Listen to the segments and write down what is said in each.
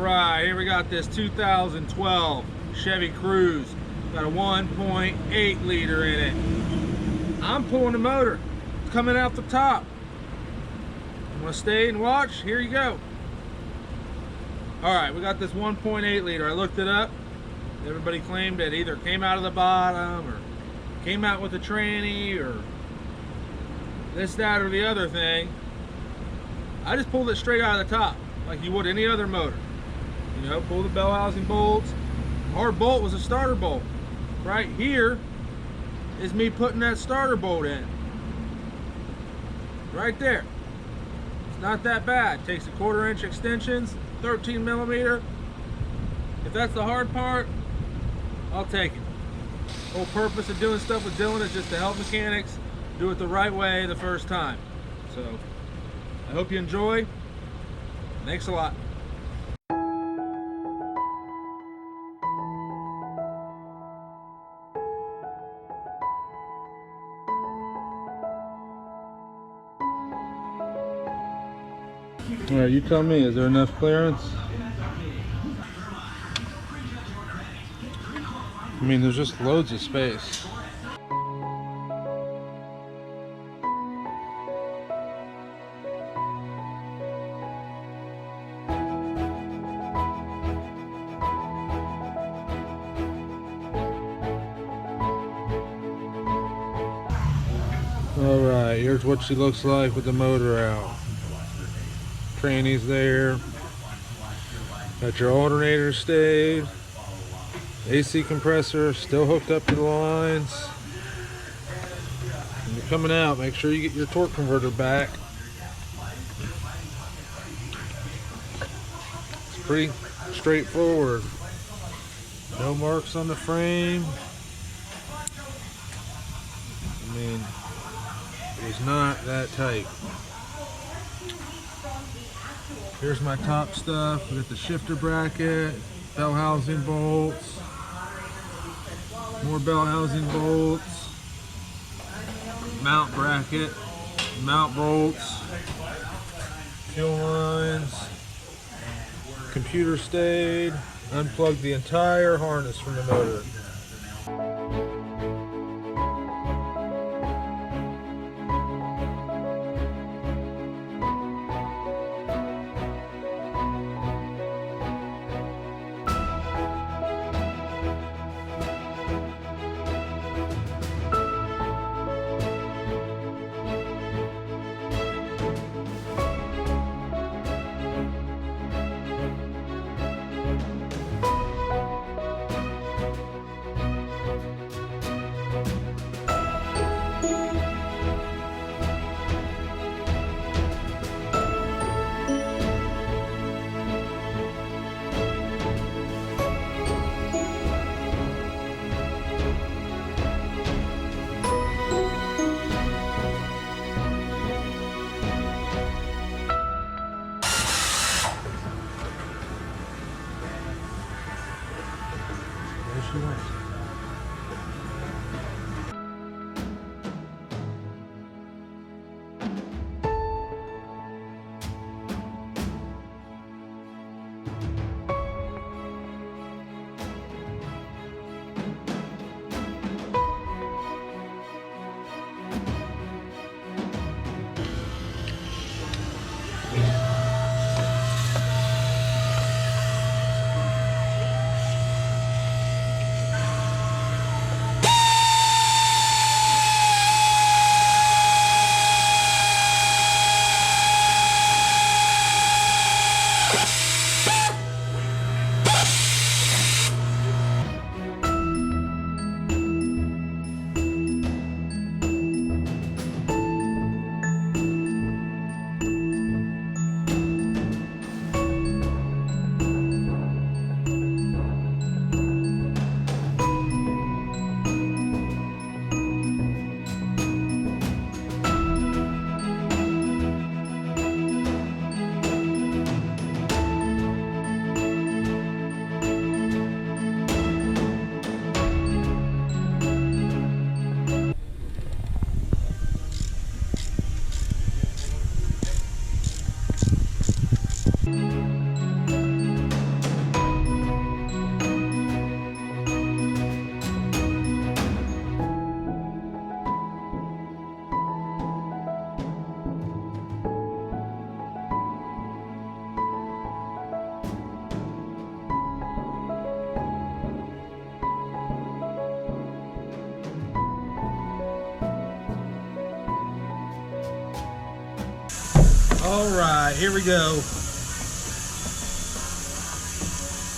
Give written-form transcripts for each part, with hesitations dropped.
right, here we got this 2012 Chevy Cruze. Got a 1.8 liter in it. I'm pulling the motor. It's coming out the top. You want to stay and watch? Here you go. All right, we got this 1.8 liter. I looked it up. Everybody claimed it either came out of the bottom or came out with a tranny or this, that, or the other thing. I just pulled it straight out of the top like you would any other motor. You know, pull the bell housing bolts. Hard bolt was a starter bolt. Right here is me putting that starter bolt in. Right there. It's not that bad. Takes a 1/4 inch extensions, 13 millimeter. If that's the hard part, I'll take it. The whole purpose of doing stuff with Dylan is just to help mechanics do it the right way the first time. So I hope you enjoy. Thanks a lot. All right, you tell me, is there enough clearance? I mean, there's just loads of space. All right, here's what she looks like with the motor out. Trannies there. Got your alternator stayed. AC compressor still hooked up to the lines. When you're coming out, make sure you get your torque converter back. It's pretty straightforward. No marks on the frame. I mean, it was not that tight. Here's my top stuff. We got the shifter bracket, bell housing bolts, more bell housing bolts, mount bracket, mount bolts, fuel lines, computer stayed, unplugged the entire harness from the motor. She went. All right, here we go.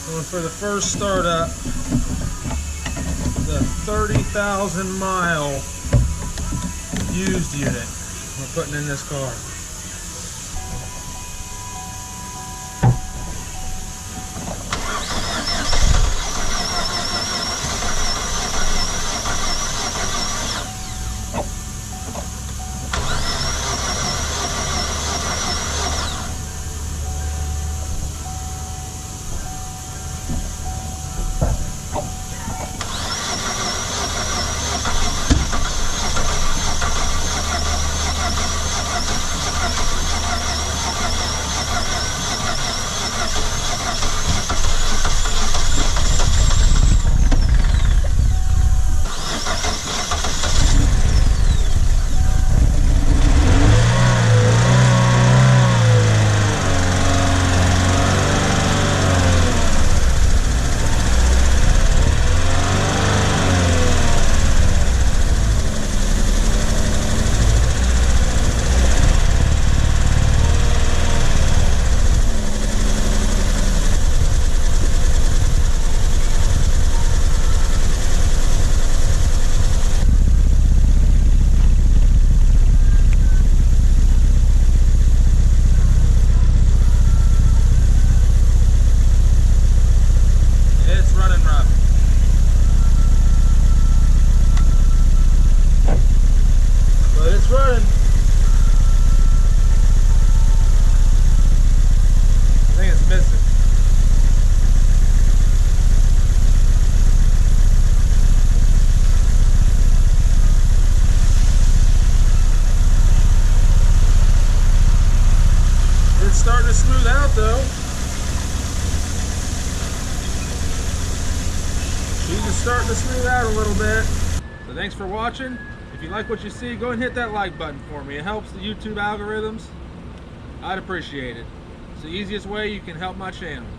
Going for the first startup. The 30,000 mile used unit we're putting in this car. Starting to smooth out though. She's just starting to smooth out a little bit. So thanks for watching. If you like what you see, go and hit that like button for me. It helps the YouTube algorithms. I'd appreciate it. It's the easiest way you can help my channel.